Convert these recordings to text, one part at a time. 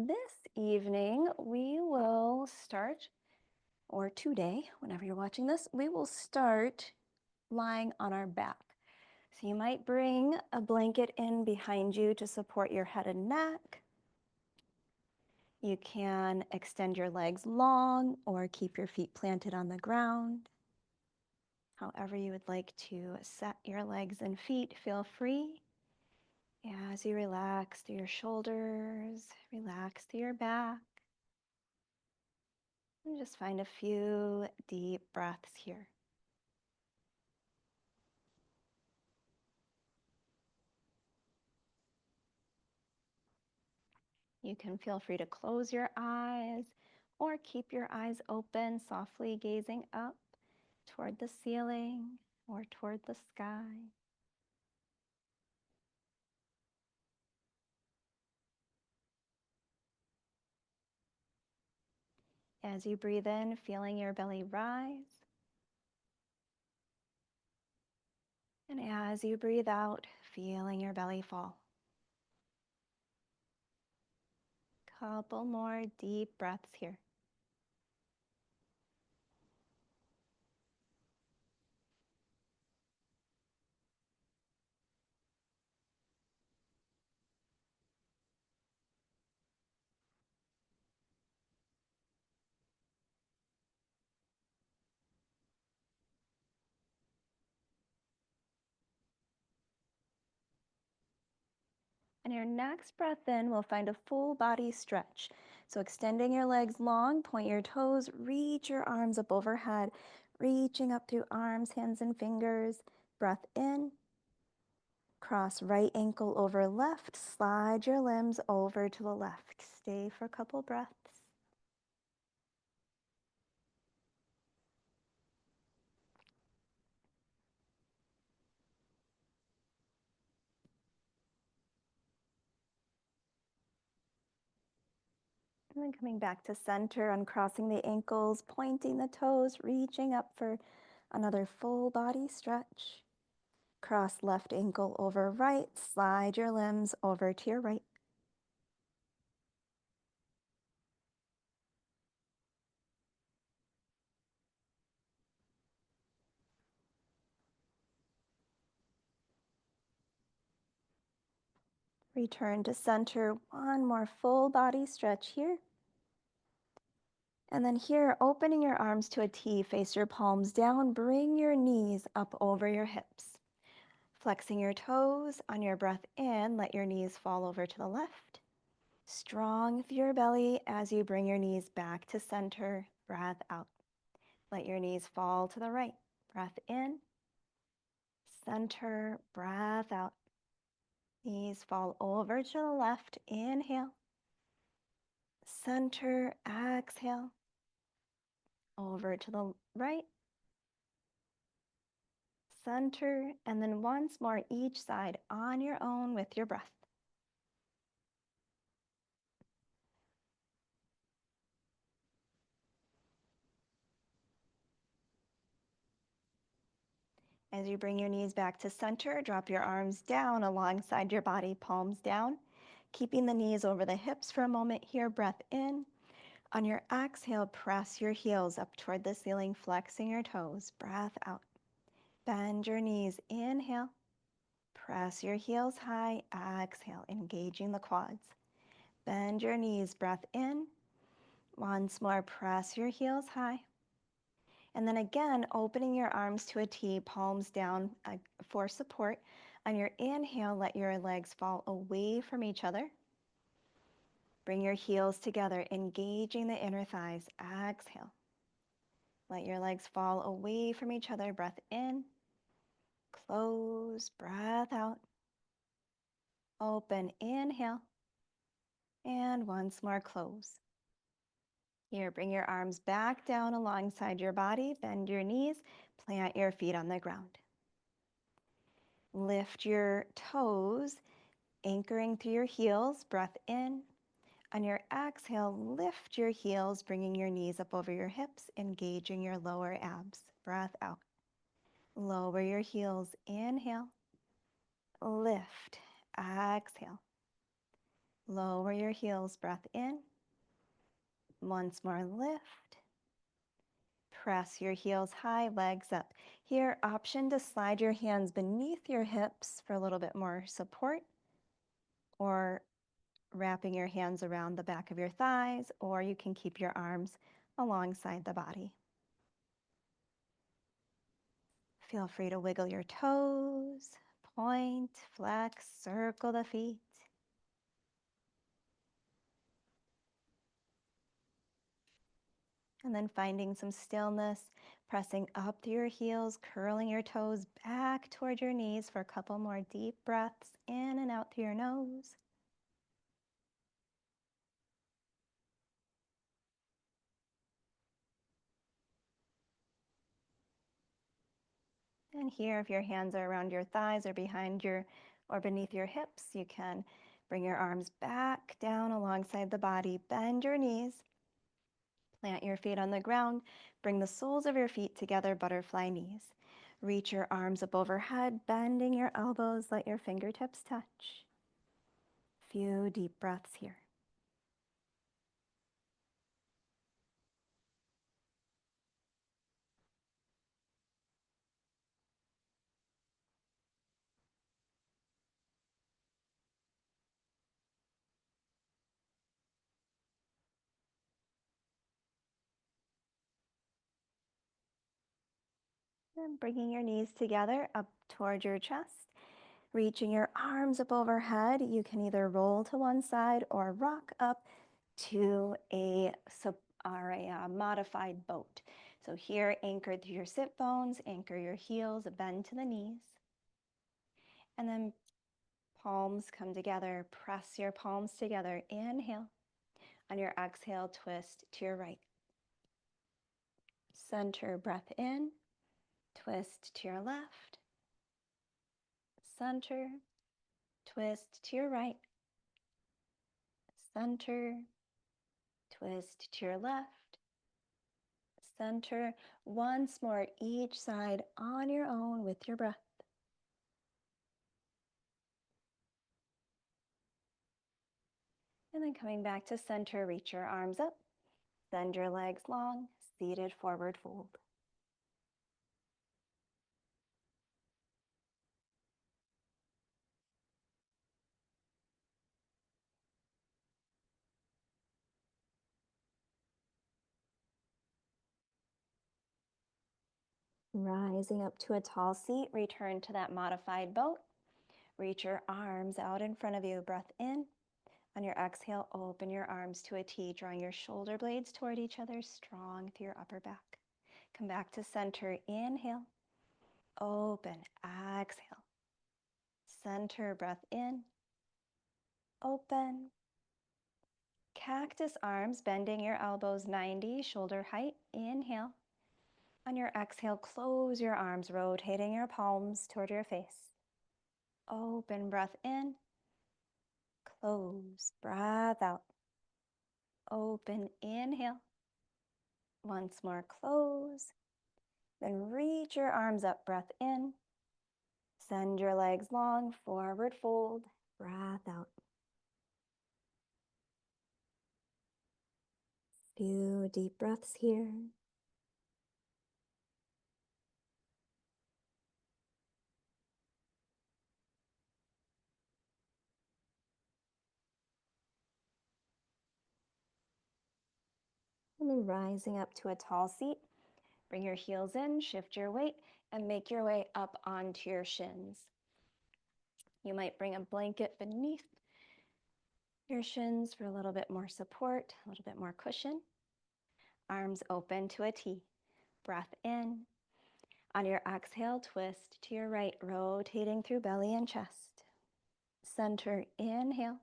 This evening, we will start, or today, whenever you're watching this, we will start lying on our back. So you might bring a blanket in behind you to support your head and neck. You can extend your legs long or keep your feet planted on the ground. However you would like to set your legs and feet, feel free. As you relax through your shoulders, relax through your back. And just find a few deep breaths here. You can feel free to close your eyes or keep your eyes open, softly gazing up toward the ceiling or toward the sky. As you breathe in, feeling your belly rise. And as you breathe out, feeling your belly fall. Couple more deep breaths here. And your next breath in, we'll find a full body stretch. So extending your legs long, point your toes, reach your arms up overhead, reaching up through arms, hands, and fingers. Breath in. Cross right ankle over left, slide your limbs over to the left. Stay for a couple breaths. And then coming back to center, uncrossing the ankles, pointing the toes, reaching up for another full body stretch. Cross left ankle over right, slide your limbs over to your right. Return to center, one more full body stretch here. And then here, opening your arms to a T, face your palms down, bring your knees up over your hips. Flexing your toes on your breath in, let your knees fall over to the left. Strong through your belly as you bring your knees back to center, breath out. Let your knees fall to the right, breath in, center, breath out. Knees fall over to the left, inhale. Center, exhale. Over to the right. Center, and then once more each side on your own with your breath. As you bring your knees back to center, drop your arms down alongside your body, palms down. Keeping the knees over the hips for a moment here, breath in. On your exhale, press your heels up toward the ceiling, flexing your toes, breath out. Bend your knees, inhale. Press your heels high, exhale, engaging the quads. Bend your knees, breath in. Once more, press your heels high. And then again, opening your arms to a T, palms down for support. On your inhale, let your legs fall away from each other. Bring your heels together, engaging the inner thighs. Exhale. Let your legs fall away from each other. Breath in. Close. Breath out. Open. Inhale. And once more, close. Here, bring your arms back down alongside your body. Bend your knees. Plant your feet on the ground. Lift your toes, anchoring through your heels. Breath in. On your exhale, lift your heels, bringing your knees up over your hips, engaging your lower abs. Breath out. Lower your heels. Inhale. Lift. Exhale. Lower your heels, breath in. Once more, lift. Press your heels high, legs up. Here, option to slide your hands beneath your hips for a little bit more support, or wrapping your hands around the back of your thighs, or you can keep your arms alongside the body. Feel free to wiggle your toes, point, flex, circle the feet. And then finding some stillness, pressing up through your heels, curling your toes back toward your knees for a couple more deep breaths in and out through your nose. And here, if your hands are around your thighs or behind your or beneath your hips, you can bring your arms back down alongside the body, bend your knees, plant your feet on the ground, bring the soles of your feet together, butterfly knees. Reach your arms up overhead, bending your elbows, let your fingertips touch. Few deep breaths here. And bringing your knees together up toward your chest, reaching your arms up overhead. You can either roll to one side or rock up to a modified boat. So here, anchored through your sit bones, anchor your heels, bend to the knees. And then palms come together, press your palms together. Inhale. On your exhale, twist to your right. Center, breath in. Twist to your left. Center. Twist to your right. Center. Twist to your left. Center. Once more, each side on your own with your breath. And then coming back to center, reach your arms up. Bend your legs long, seated forward fold. Rising up to a tall seat, return to that modified boat. Reach your arms out in front of you. Breath in. On your exhale, open your arms to a T, drawing your shoulder blades toward each other, strong through your upper back. Come back to center. Inhale. Open. Exhale. Center. Breath in. Open. Cactus arms, bending your elbows 90, shoulder height. Inhale. On your exhale, close your arms, rotating your palms toward your face. Open, breath in. Close, breath out. Open, inhale. Once more, close. Then reach your arms up, breath in. Send your legs long, forward fold, breath out. Few deep breaths here. And then rising up to a tall seat. Bring your heels in, shift your weight, and make your way up onto your shins. You might bring a blanket beneath your shins for a little bit more support, a little bit more cushion. Arms open to a T. Breath in. On your exhale, twist to your right, rotating through belly and chest. Center, inhale.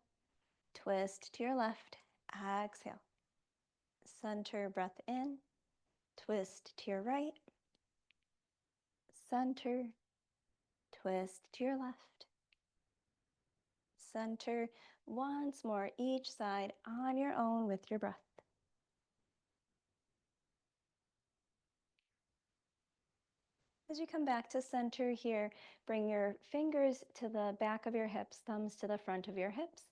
Twist to your left, exhale. Center, breath in. Twist to your right. Center, twist to your left. Center, once more, each side on your own with your breath. As you come back to center here, bring your fingers to the back of your hips, thumbs to the front of your hips.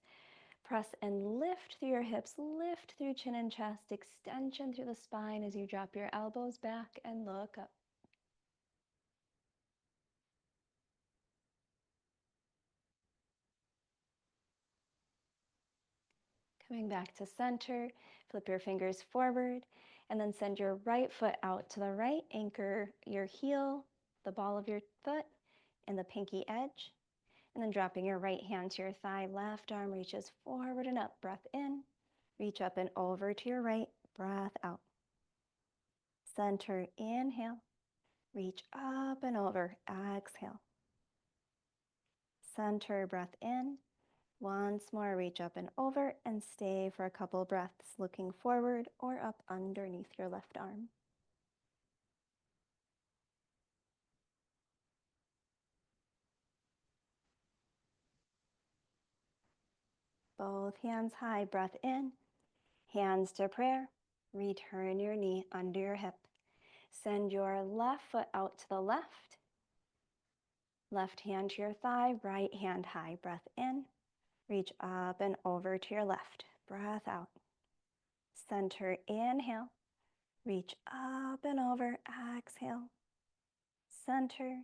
Press and lift through your hips, lift through chin and chest, extension through the spine as you drop your elbows back and look up. Coming back to center, flip your fingers forward, and then send your right foot out to the right. Anchor your heel, the ball of your foot, and the pinky edge. And then dropping your right hand to your thigh, left arm reaches forward and up. Breath in, reach up and over to your right. Breath out. Center, inhale, reach up and over. Exhale. Center, breath in. Once more, reach up and over and stay for a couple breaths, looking forward or up underneath your left arm. Both hands high, breath in, hands to prayer. Return your knee under your hip. Send your left foot out to the left. Left hand to your thigh, right hand high. Breath in, reach up and over to your left. Breath out. Center, inhale, reach up and over. Exhale. Center,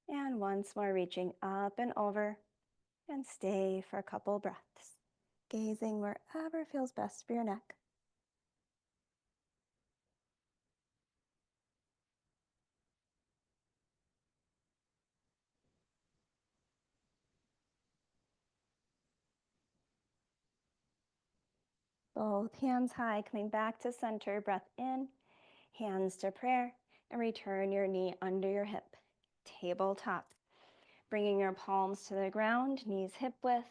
and once more reaching up and over, and stay for a couple breaths, gazing wherever feels best for your neck. Both hands high, coming back to center. Breath in, hands to prayer, and return your knee under your hip. Tabletop. Bringing your palms to the ground, knees hip width,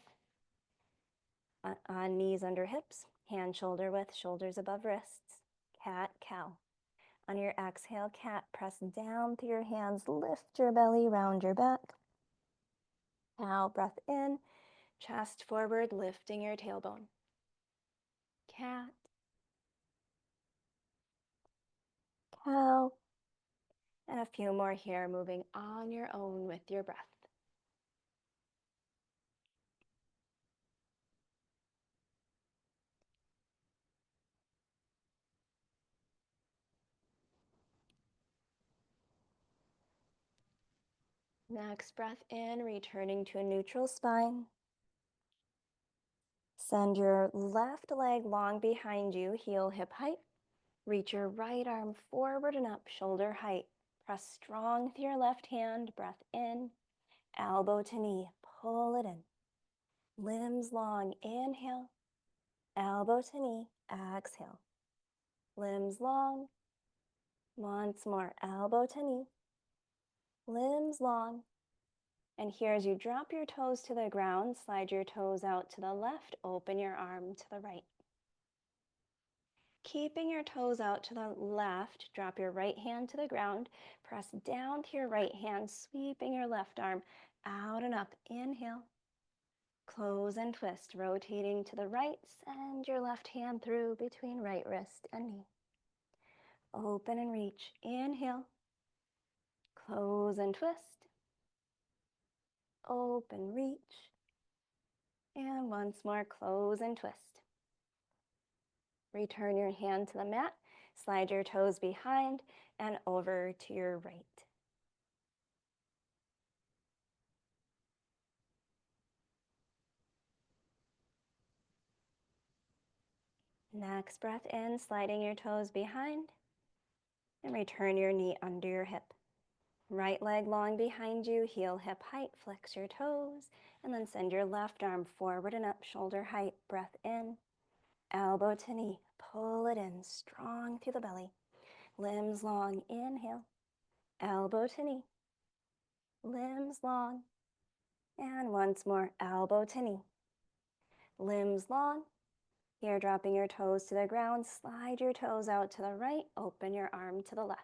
knees under hips, hand shoulder width, shoulders above wrists. Cat, cow. On your exhale, cat, press down through your hands, lift your belly, round your back. Cow, breath in, chest forward, lifting your tailbone. Cat, cow, and a few more here, moving on your own with your breath. Next breath in, returning to a neutral spine. Send your left leg long behind you, heel hip height. Reach your right arm forward and up, shoulder height. Press strong with your left hand, breath in, elbow to knee, pull it in. Limbs long, inhale, elbow to knee, exhale. Limbs long, once more, elbow to knee, limbs long. And here as you drop your toes to the ground, slide your toes out to the left, open your arm to the right. Keeping your toes out to the left, drop your right hand to the ground, press down to your right hand, sweeping your left arm out and up. Inhale, close and twist, rotating to the right, send your left hand through between right wrist and knee. Open and reach, inhale, close and twist, open, reach, and once more, close and twist. Return your hand to the mat, slide your toes behind and over to your right. Next breath in, sliding your toes behind, and return your knee under your hip. Right leg long behind you, heel hip height, flex your toes, and then send your left arm forward and up, shoulder height. Breath in, elbow to knee, pull it in, strong through the belly. Limbs long, inhale, elbow to knee, limbs long, and once more, elbow to knee, limbs long. Here, dropping your toes to the ground, slide your toes out to the right, open your arm to the left.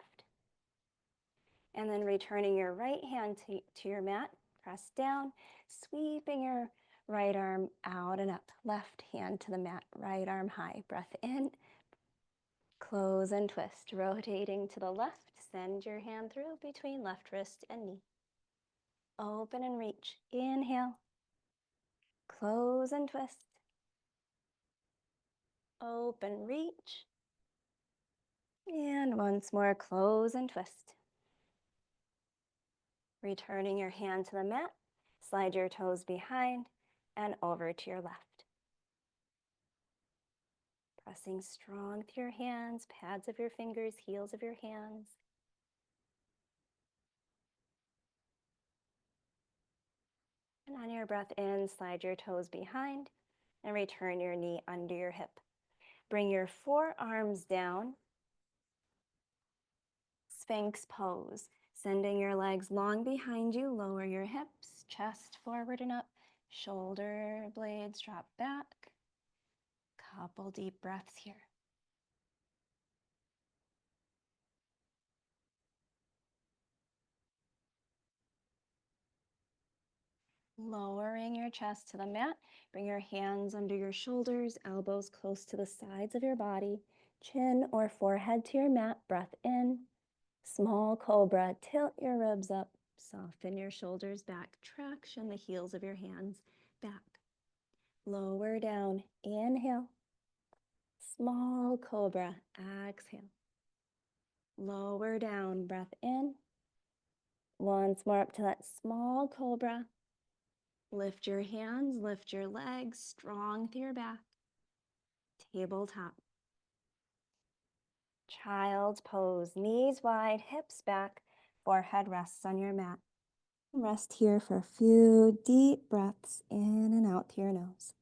And then returning your right hand to your mat, press down, sweeping your right arm out and up. Left hand to the mat, right arm high. Breath in, close and twist. Rotating to the left, send your hand through between left wrist and knee. Open and reach. Inhale, close and twist. Open reach. And once more, close and twist. Returning your hand to the mat, slide your toes behind and over to your left. Pressing strong with your hands, pads of your fingers, heels of your hands. And on your breath in, slide your toes behind and return your knee under your hip. Bring your forearms down. Sphinx pose. Sending your legs long behind you, lower your hips, chest forward and up, shoulder blades drop back. Couple deep breaths here. Lowering your chest to the mat, bring your hands under your shoulders, elbows close to the sides of your body, chin or forehead to your mat, breath in. Small cobra, tilt your ribs up, soften your shoulders back, traction the heels of your hands back. Lower down, inhale. Small cobra, exhale. Lower down, breath in. Once more up to that small cobra. Lift your hands, lift your legs, strong through your back. Tabletop. Child's pose, knees wide, hips back, forehead rests on your mat. Rest here for a few deep breaths in and out through your nose.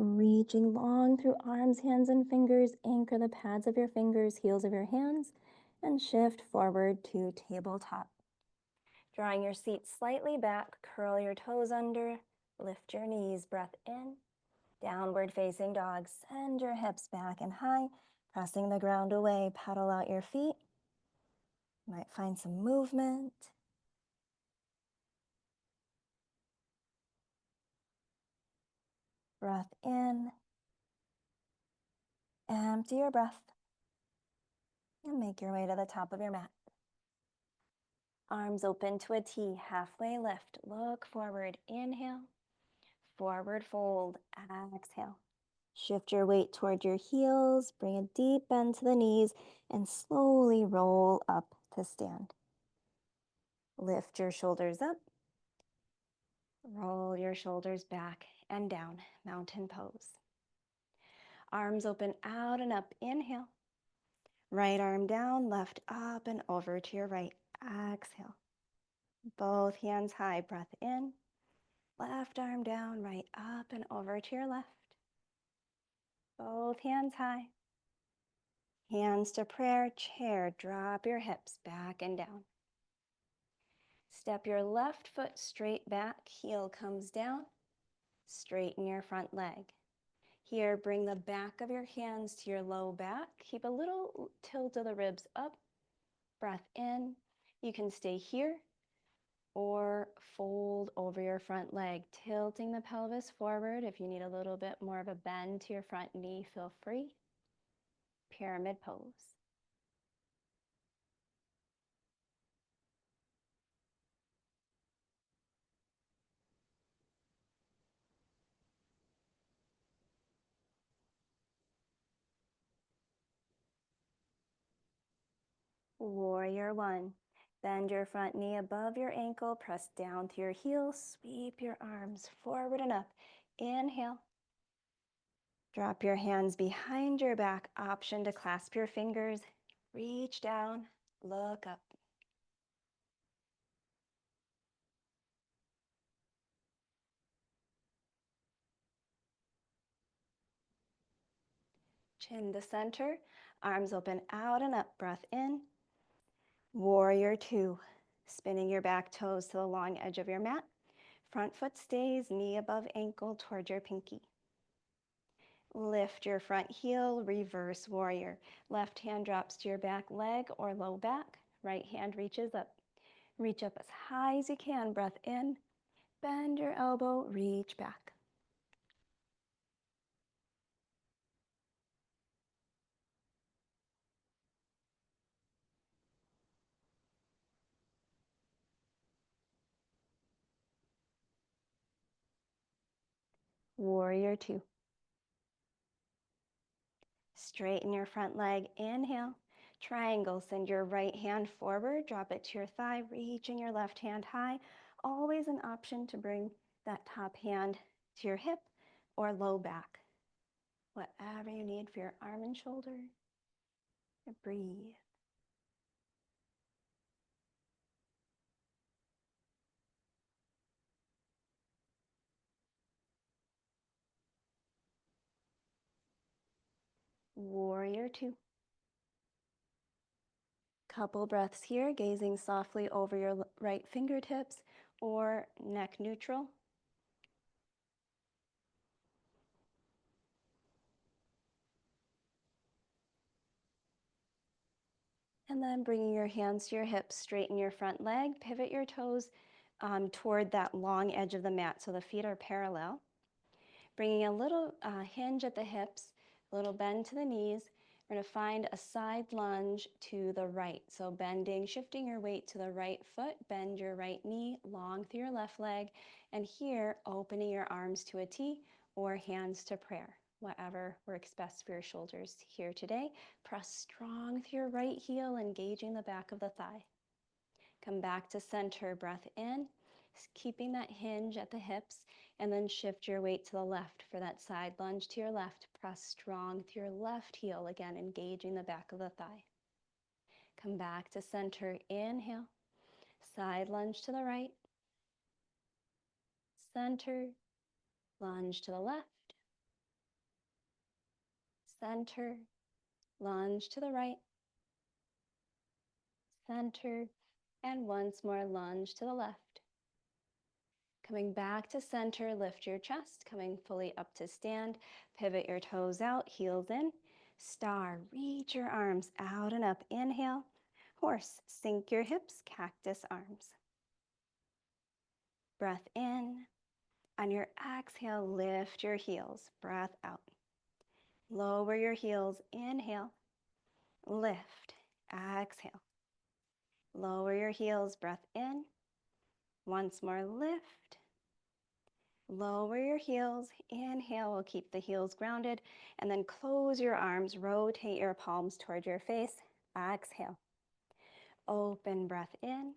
Reaching long through arms, hands, and fingers, anchor the pads of your fingers, heels of your hands, and shift forward to tabletop. Drawing your seat slightly back, curl your toes under, lift your knees, breath in. Downward facing dog, send your hips back and high, pressing the ground away, pedal out your feet. You might find some movement. Breath in. Empty your breath. And make your way to the top of your mat. Arms open to a T, halfway lift. Look forward, inhale. Forward fold, exhale. Shift your weight toward your heels, bring a deep bend to the knees, and slowly roll up to stand. Lift your shoulders up. Roll your shoulders back and down, mountain pose. Arms open out and up, inhale. Right arm down, left up and over to your right, exhale. Both hands high, breath in. Left arm down, right up and over to your left. Both hands high. Hands to prayer, chair, drop your hips back and down. Step your left foot straight back, heel comes down. Straighten your front leg. Here, bring the back of your hands to your low back. Keep a little tilt of the ribs up. Breath in. You can stay here or fold over your front leg, tilting the pelvis forward. If you need a little bit more of a bend to your front knee, feel free. Pyramid pose. Warrior one. Bend your front knee above your ankle, press down to your heels, sweep your arms forward and up. Inhale. Drop your hands behind your back, option to clasp your fingers. Reach down, look up. Chin to center, arms open out and up, breath in. Warrior two. Spinning your back toes to the long edge of your mat. Front foot stays, knee above ankle toward your pinky. Lift your front heel, reverse warrior. Left hand drops to your back leg or low back. Right hand reaches up. Reach up as high as you can. Breath in. Bend your elbow, reach back. Warrior two. Straighten your front leg. Inhale. Triangle. Send your right hand forward. Drop it to your thigh. Reaching your left hand high. Always an option to bring that top hand to your hip or low back. Whatever you need for your arm and shoulder. Breathe. Warrior two. Couple breaths here, gazing softly over your right fingertips or neck neutral. And then bringing your hands to your hips, straighten your front leg, pivot your toes toward that long edge of the mat so the feet are parallel. Bringing a little hinge at the hips, a little bend to the knees. We're going to find a side lunge to the right. So bending, shifting your weight to the right foot, bend your right knee long through your left leg. And here, opening your arms to a T or hands to prayer. Whatever works best for your shoulders here today. Press strong through your right heel, engaging the back of the thigh. Come back to center, breath in, keeping that hinge at the hips, and then shift your weight to the left for that side lunge to your left. Press strong through your left heel, again, engaging the back of the thigh. Come back to center, inhale, side lunge to the right, center, lunge to the left, center, lunge to the right, center, and once more lunge to the left. Coming back to center, lift your chest, coming fully up to stand. Pivot your toes out, heels in. Star, reach your arms out and up. Inhale. Horse, sink your hips, cactus arms. Breath in. On your exhale, lift your heels. Breath out. Lower your heels. Inhale. Lift. Exhale. Lower your heels. Breath in. Once more, lift. Lower your heels, inhale, we'll keep the heels grounded, and then close your arms, rotate your palms toward your face, exhale. Open breath in,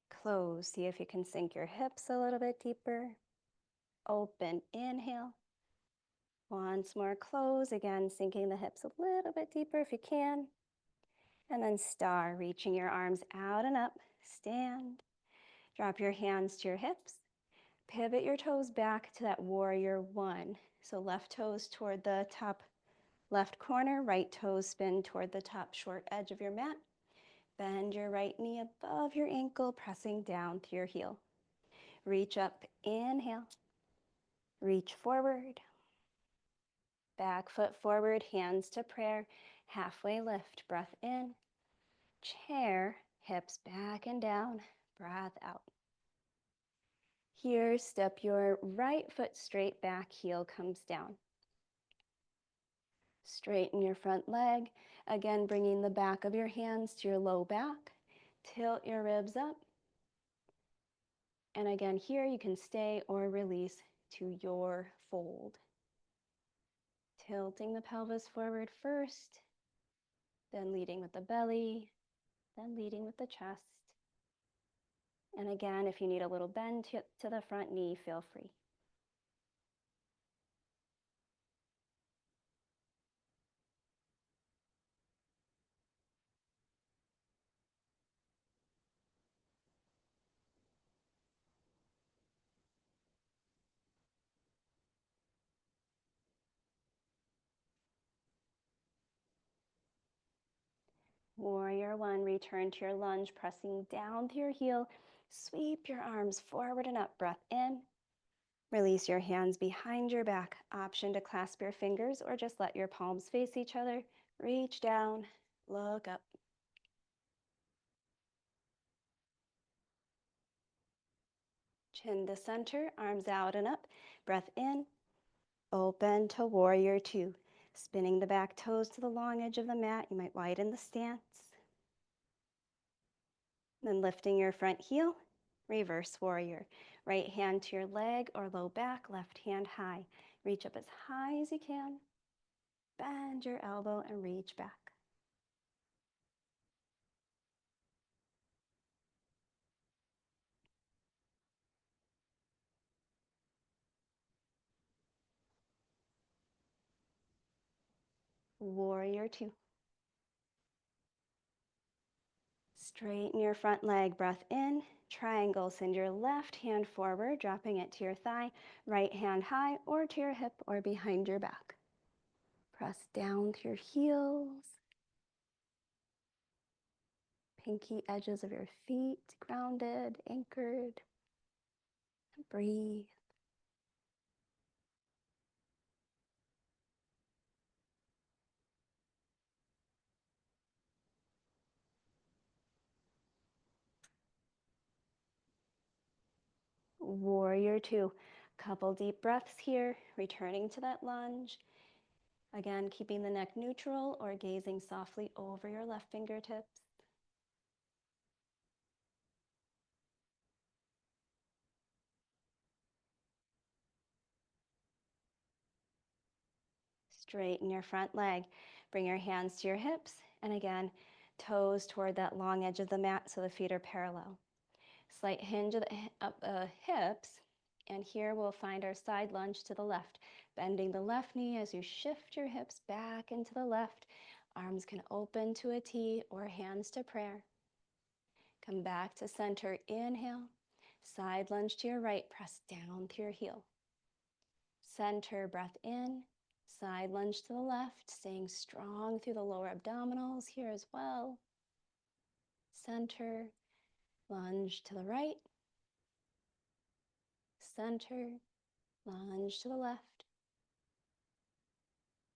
close, see if you can sink your hips a little bit deeper. Open, inhale. Once more, close, again, sinking the hips a little bit deeper if you can. And then star, reaching your arms out and up, stand. Drop your hands to your hips. Pivot your toes back to that warrior one. So left toes toward the top left corner, right toes spin toward the top short edge of your mat. Bend your right knee above your ankle, pressing down to your heel. Reach up, inhale. Reach forward. Back foot forward, hands to prayer. Halfway lift, breath in. Chair, hips back and down, breath out. Here, step your right foot straight back, heel comes down. Straighten your front leg. Again, bringing the back of your hands to your low back. Tilt your ribs up. And again, here you can stay or release to your fold. Tilting the pelvis forward first, then leading with the belly, then leading with the chest. And again, if you need a little bend to the front knee, feel free. Warrior one, return to your lunge, pressing down to your heel. Sweep your arms forward and up, breath in. Release your hands behind your back. Option to clasp your fingers or just let your palms face each other. Reach down, look up. Chin to center, arms out and up. Breath in, open to warrior two. Spinning the back toes to the long edge of the mat. You might widen the stance. Then lifting your front heel, reverse warrior. Right hand to your leg or low back, left hand high. Reach up as high as you can. Bend your elbow and reach back. Warrior two. Straighten your front leg, breath in, triangle, send your left hand forward, dropping it to your thigh, right hand high or to your hip or behind your back. Press down to your heels, pinky edges of your feet grounded, anchored. Breathe. Warrior two. Couple deep breaths here, returning to that lunge. Again, keeping the neck neutral or gazing softly over your left fingertips. Straighten your front leg. Bring your hands to your hips. And again, toes toward that long edge of the mat so the feet are parallel. Slight hinge of the hips. And here we'll find our side lunge to the left. Bending the left knee as you shift your hips back into the left. Arms can open to a T or hands to prayer. Come back to center. Inhale. Side lunge to your right. Press down to your heel. Center, breath in. Side lunge to the left, staying strong through the lower abdominals here as well. Center, lunge to the right. Center, lunge to the left.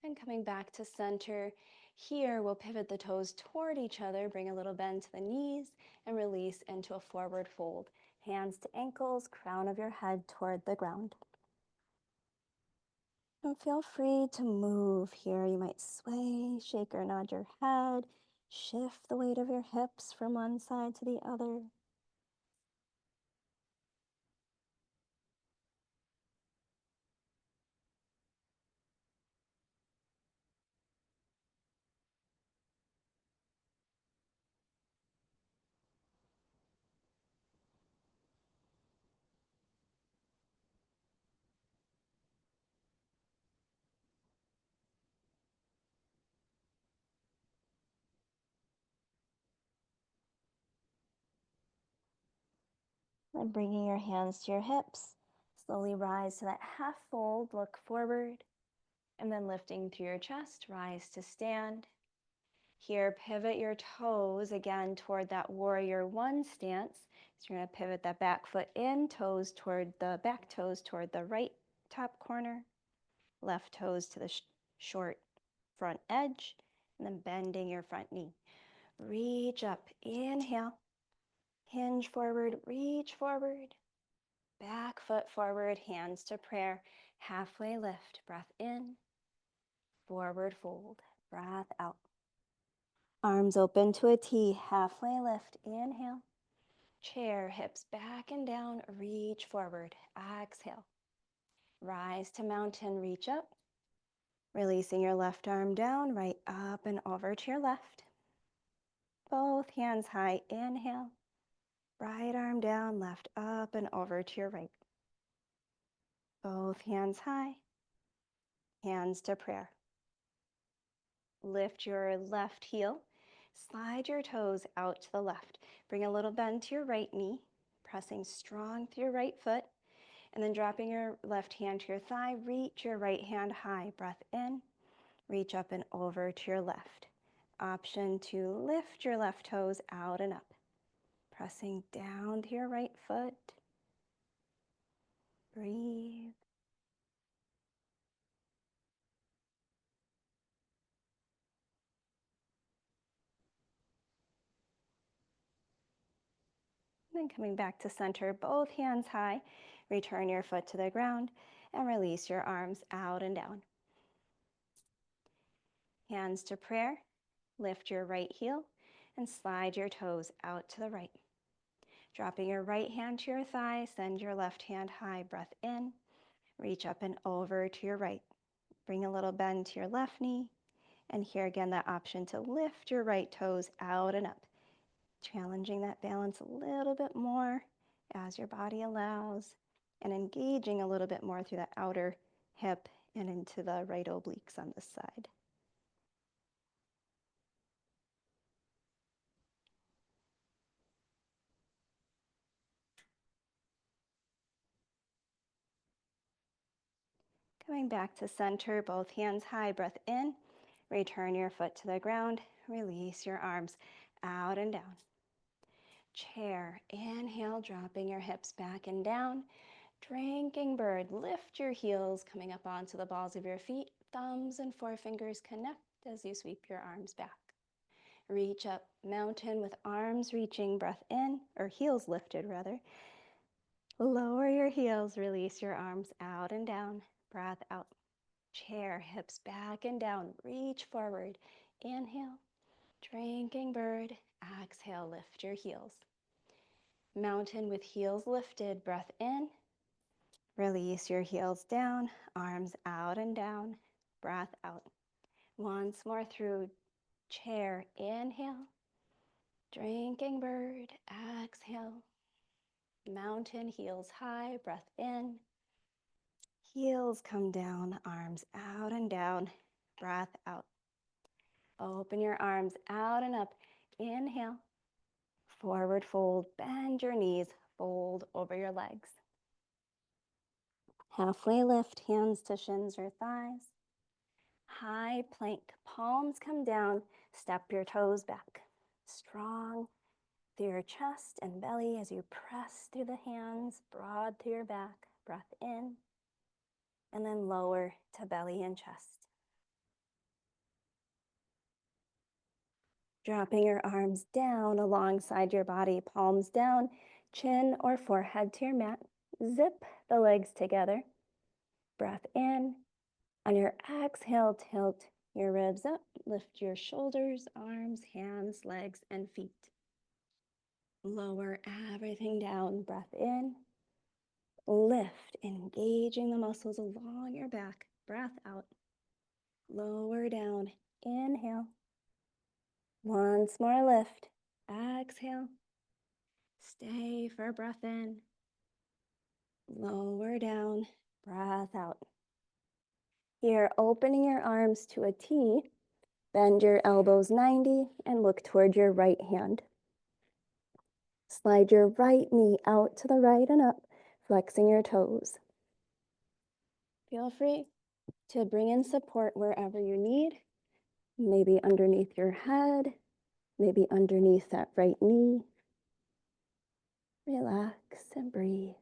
And coming back to center. Here, we'll pivot the toes toward each other, bring a little bend to the knees, and release into a forward fold. Hands to ankles, crown of your head toward the ground. And feel free to move here. You might sway, shake, or nod your head. Shift the weight of your hips from one side to the other. And bringing your hands to your hips. Slowly rise to that half fold, look forward. And then lifting through your chest, rise to stand. Here, pivot your toes again toward that warrior one stance. So you're going to pivot that back foot in, toes toward the back toes toward the right top corner, left toes to the short front edge, and then bending your front knee. Reach up, inhale, hinge forward, reach forward, back foot forward, hands to prayer, halfway lift, breath in, forward fold, breath out. Arms open to a T, halfway lift, inhale. Chair, hips back and down, reach forward, exhale. Rise to mountain, reach up. Releasing your left arm down, right up and over to your left. Both hands high, inhale. Right arm down, left up and over to your right. Both hands high, hands to prayer. Lift your left heel, slide your toes out to the left. Bring a little bend to your right knee, pressing strong through your right foot, and then dropping your left hand to your thigh, reach your right hand high. Breath in, reach up and over to your left. Option to lift your left toes out and up. Pressing down to your right foot. Breathe. Then coming back to center, both hands high. Return your foot to the ground and release your arms out and down. Hands to prayer. Lift your right heel and slide your toes out to the right. Dropping your right hand to your thigh, send your left hand high, breath in. Reach up and over to your right. Bring a little bend to your left knee. And here again, that option to lift your right toes out and up. Challenging that balance a little bit more as your body allows, and engaging a little bit more through that outer hip and into the right obliques on this side. Coming back to center, both hands high, breath in. Return your foot to the ground. Release your arms out and down. Chair, inhale, dropping your hips back and down. Drinking bird, lift your heels, coming up onto the balls of your feet. Thumbs and forefingers connect as you sweep your arms back. Reach up, mountain with arms reaching, breath in, or heels lifted rather. Lower your heels, release your arms out and down, breath out. Chair, hips back and down, reach forward. Inhale, drinking bird. Exhale, lift your heels. Mountain with heels lifted, breath in. Release your heels down, arms out and down, breath out. Once more through chair, inhale. Drinking bird, exhale. Mountain, heels high, breath in. Heels come down, arms out and down, breath out. Open your arms out and up. Inhale. Forward fold, bend your knees, fold over your legs. Halfway lift, hands to shins or thighs. High plank, palms come down, step your toes back. Strong through your chest and belly as you press through the hands, broad through your back, breath in, and then lower to belly and chest. Dropping your arms down alongside your body, palms down, chin or forehead to your mat. Zip the legs together. Breath in. On your exhale, tilt your ribs up. Lift your shoulders, arms, hands, legs, and feet. Lower everything down. Breath in. Lift, engaging the muscles along your back. Breath out. Lower down. Inhale. Once more lift. Exhale. Stay for breath in. Lower down. Breath out. Here, opening your arms to a T. Bend your elbows 90 and look toward your right hand. Slide your right knee out to the right and up, flexing your toes. Feel free to bring in support wherever you need, maybe underneath your head, maybe underneath that right knee. Relax and breathe.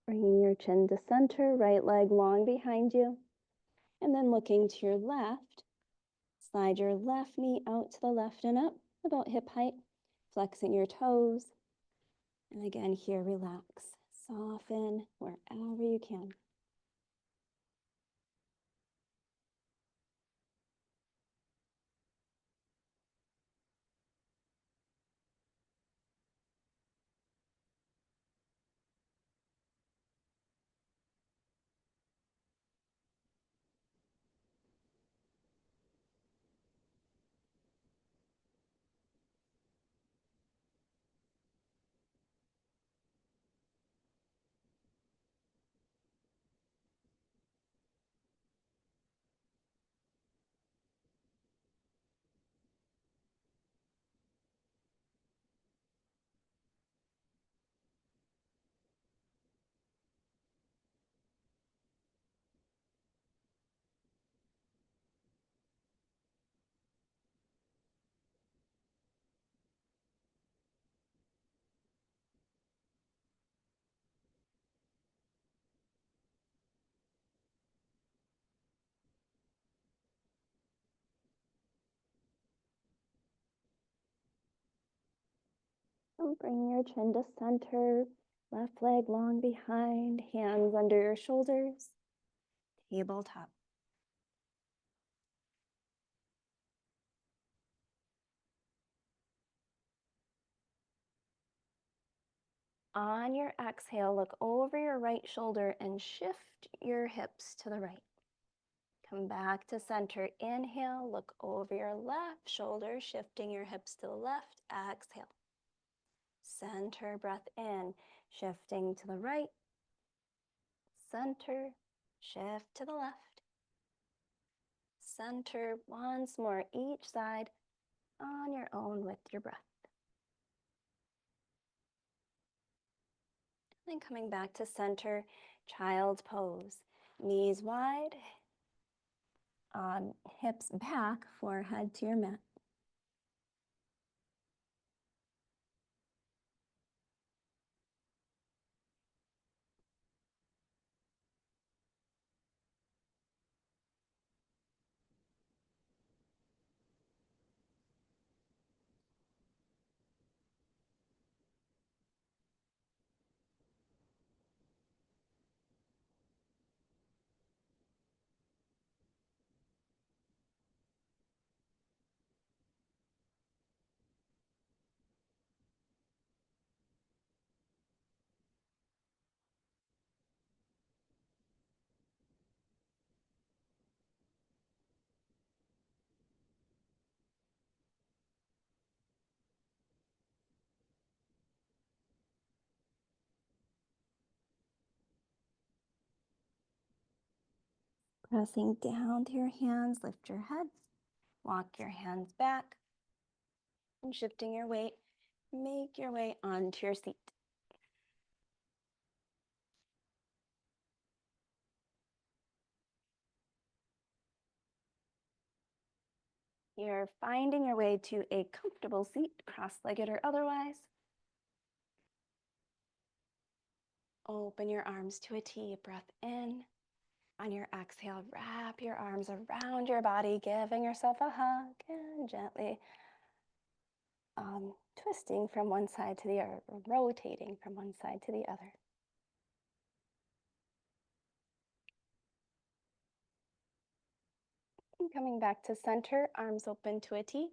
Bringing your chin to center, right leg long behind you, and then looking to your left. Slide your left knee out to the left and up, about hip height, flexing your toes. And again, here, relax. Soften wherever you can. Bring your chin to center, left leg long behind, hands under your shoulders, tabletop. On your exhale, look over your right shoulder and shift your hips to the right. Come back to center. Inhale, look over your left shoulder, shifting your hips to the left. Exhale. Center, breath in, shifting to the right. Center, shift to the left. Center, once more, each side on your own with your breath. Then coming back to center, child's pose. Knees wide, hips back, forehead to your mat. Pressing down to your hands, lift your head, walk your hands back, and shifting your weight, make your way onto your seat. You're finding your way to a comfortable seat, cross-legged or otherwise. Open your arms to a T, breath in. On your exhale, wrap your arms around your body, giving yourself a hug and gently twisting from one side to the other, or rotating from one side to the other. And coming back to center, arms open to a T.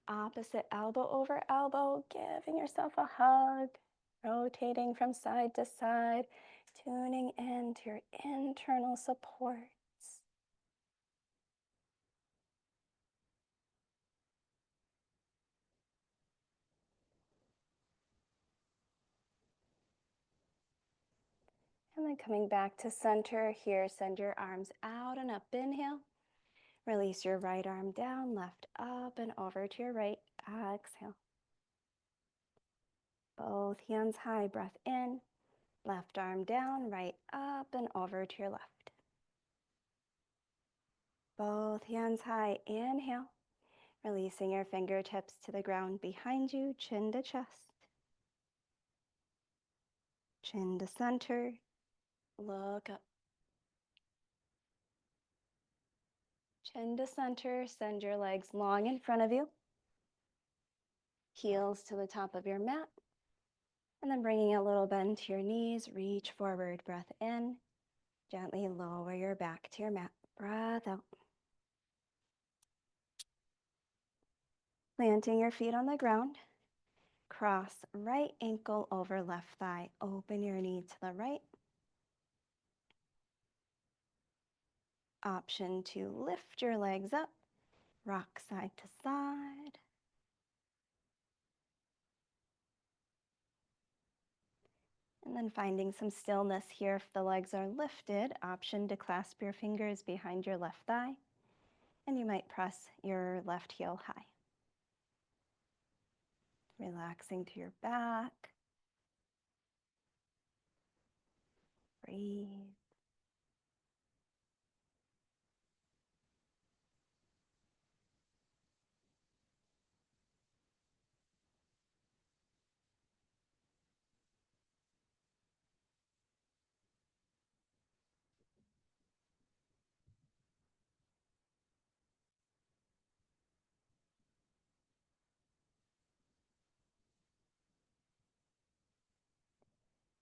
Opposite elbow over elbow, giving yourself a hug, rotating from side to side, tuning into your internal supports. And then coming back to center here, send your arms out and up. Inhale. Release your right arm down, left up and over to your right. Exhale. Both hands high, breath in. Left arm down, right up and over to your left. Both hands high, inhale. Releasing your fingertips to the ground behind you, chin to chest. Chin to center. Look up. Chin to center, send your legs long in front of you. Heels to the top of your mat. And then bringing a little bend to your knees, reach forward, breath in. Gently lower your back to your mat, breath out. Planting your feet on the ground. Cross right ankle over left thigh. Open your knee to the right. Option to lift your legs up. Rock side to side. And then finding some stillness here if the legs are lifted. Option to clasp your fingers behind your left thigh. And you might press your left heel high. Relaxing to your back. Breathe.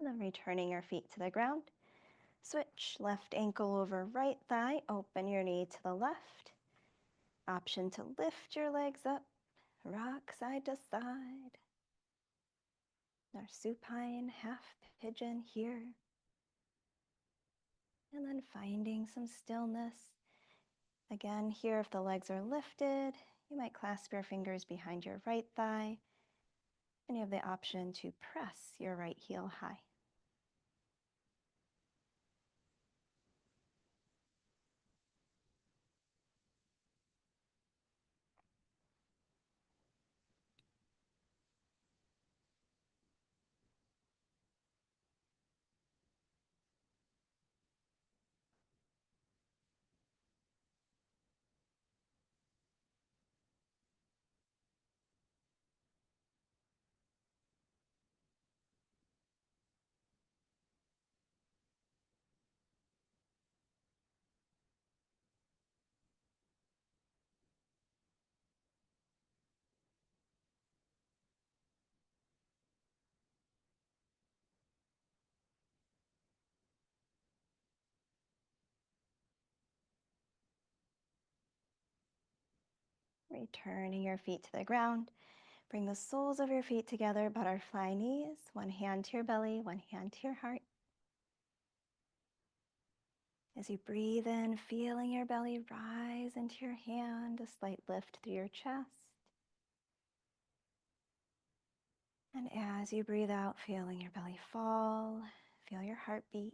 And then returning your feet to the ground. Switch left ankle over right thigh. Open your knee to the left. Option to lift your legs up. Rock side to side. Our supine half pigeon here. And then finding some stillness. Again, here, if the legs are lifted, you might clasp your fingers behind your right thigh, and you have the option to press your right heel high. Returning your feet to the ground. Bring the soles of your feet together, butterfly knees, one hand to your belly, one hand to your heart. As you breathe in, feeling your belly rise into your hand, a slight lift through your chest. And as you breathe out, feeling your belly fall, feel your heartbeat.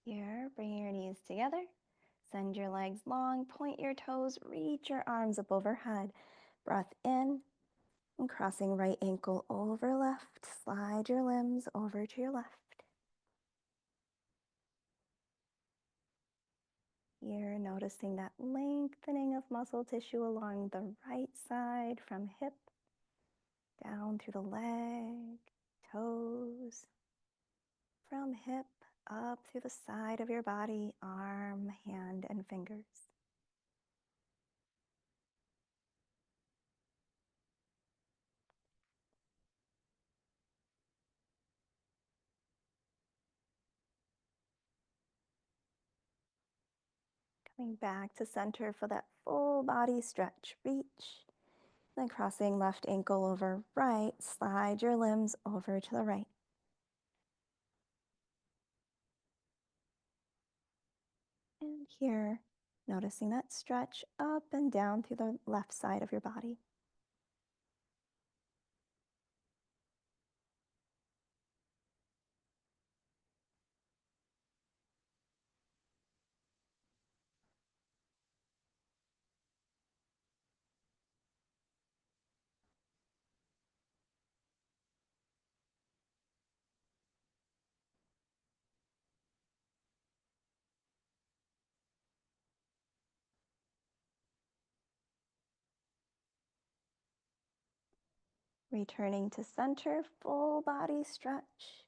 Here, bring your knees together. Send your legs long, point your toes, reach your arms up overhead. Breath in, and crossing right ankle over left, slide your limbs over to your left. Here, noticing that lengthening of muscle tissue along the right side from hip down through the leg, toes, from hip up through the side of your body, arm, hand, and fingers. Coming back to center for that full body stretch. Reach, then crossing left ankle over right, slide your limbs over to the right. And here, noticing that stretch up and down through the left side of your body. Returning to center, full body stretch.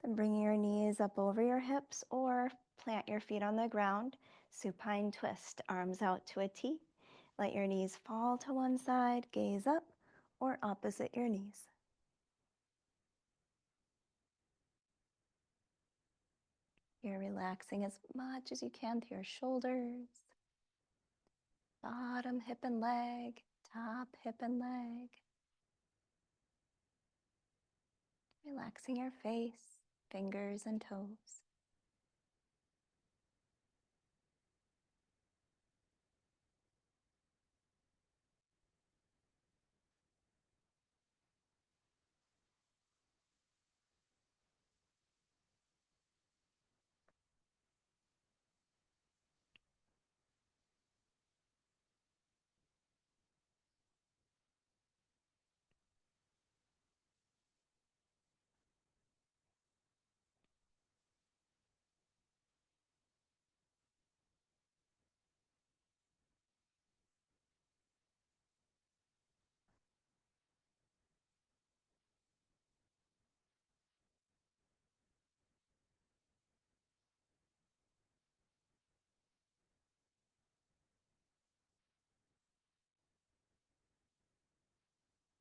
Then bringing your knees up over your hips or plant your feet on the ground. Supine twist, arms out to a T. Let your knees fall to one side, gaze up, or opposite your knees. You're relaxing as much as you can through your shoulders, bottom hip and leg, top hip and leg. Relaxing your face, fingers and toes.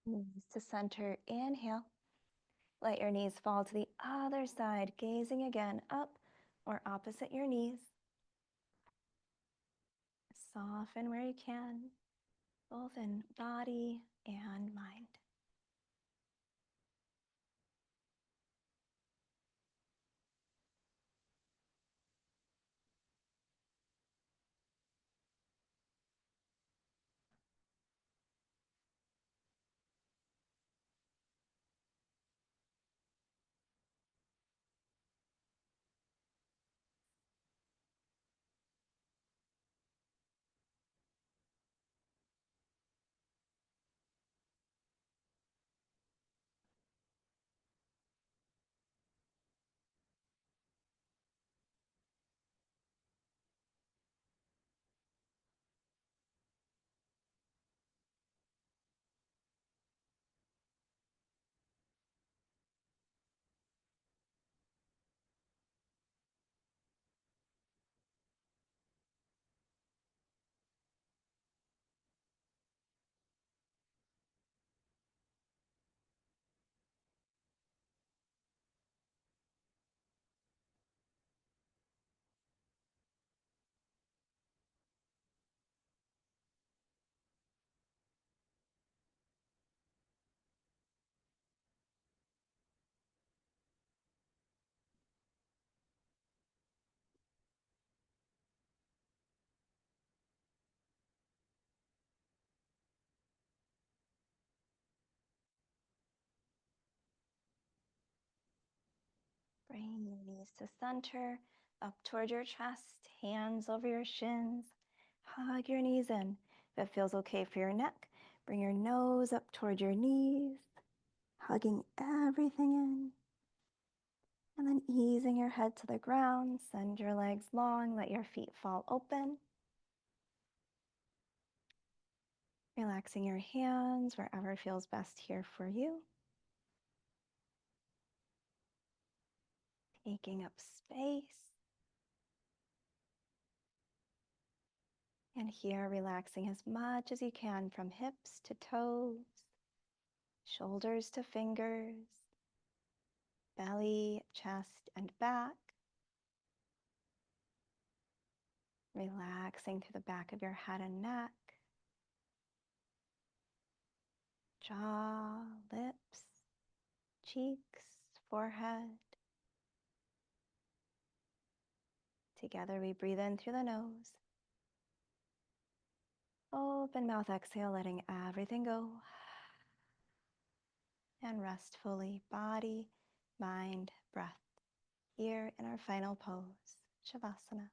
Knees to center, inhale. Let your knees fall to the other side, gazing again up or opposite your knees. Soften where you can, both in body and mind. Bring your knees to center, up toward your chest, hands over your shins. Hug your knees in. If it feels okay for your neck, bring your nose up toward your knees, hugging everything in. And then easing your head to the ground, send your legs long, let your feet fall open. Relaxing your hands wherever feels best here for you. Taking up space. And here, relaxing as much as you can from hips to toes, shoulders to fingers, belly, chest, and back. Relaxing through the back of your head and neck, jaw, lips, cheeks, forehead. Together we breathe in through the nose. Open mouth, exhale, letting everything go. And rest fully, body, mind, breath. Here in our final pose, Shavasana.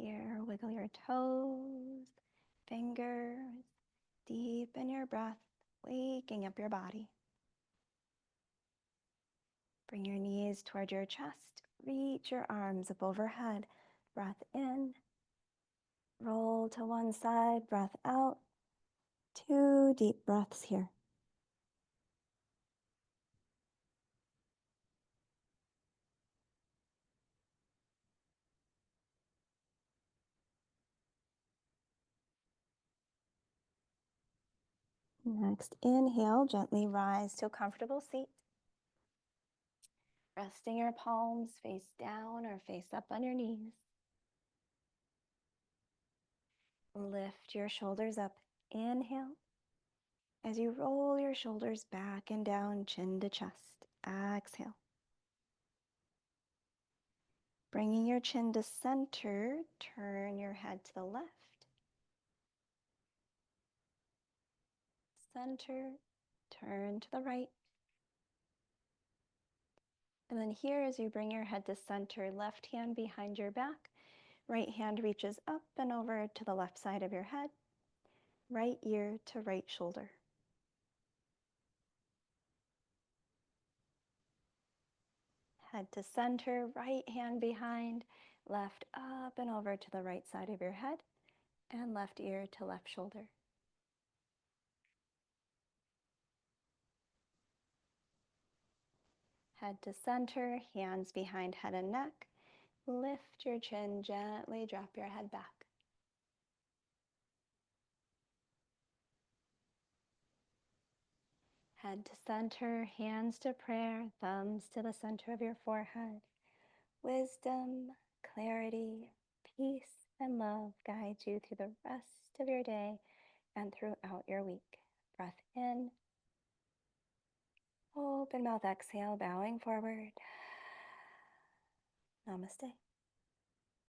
Here, wiggle your toes, fingers, deepen your breath, waking up your body. Bring your knees toward your chest, reach your arms up overhead, breath in, roll to one side, breath out. 2 deep breaths here. Next, inhale, gently rise to a comfortable seat. Resting your palms face down or face up on your knees. Lift your shoulders up. Inhale. As you roll your shoulders back and down, chin to chest. Exhale. Bringing your chin to center, turn your head to the left. Center, turn to the right. And then here, as you bring your head to center, left hand behind your back, right hand reaches up and over to the left side of your head, right ear to right shoulder. Head to center, right hand behind, left up and over to the right side of your head, and left ear to left shoulder. Head to center, hands behind head and neck. Lift your chin, gently drop your head back. Head to center, hands to prayer, thumbs to the center of your forehead. Wisdom, clarity, peace, and love guide you through the rest of your day and throughout your week. Breath in. Open mouth, exhale, bowing forward. Namaste.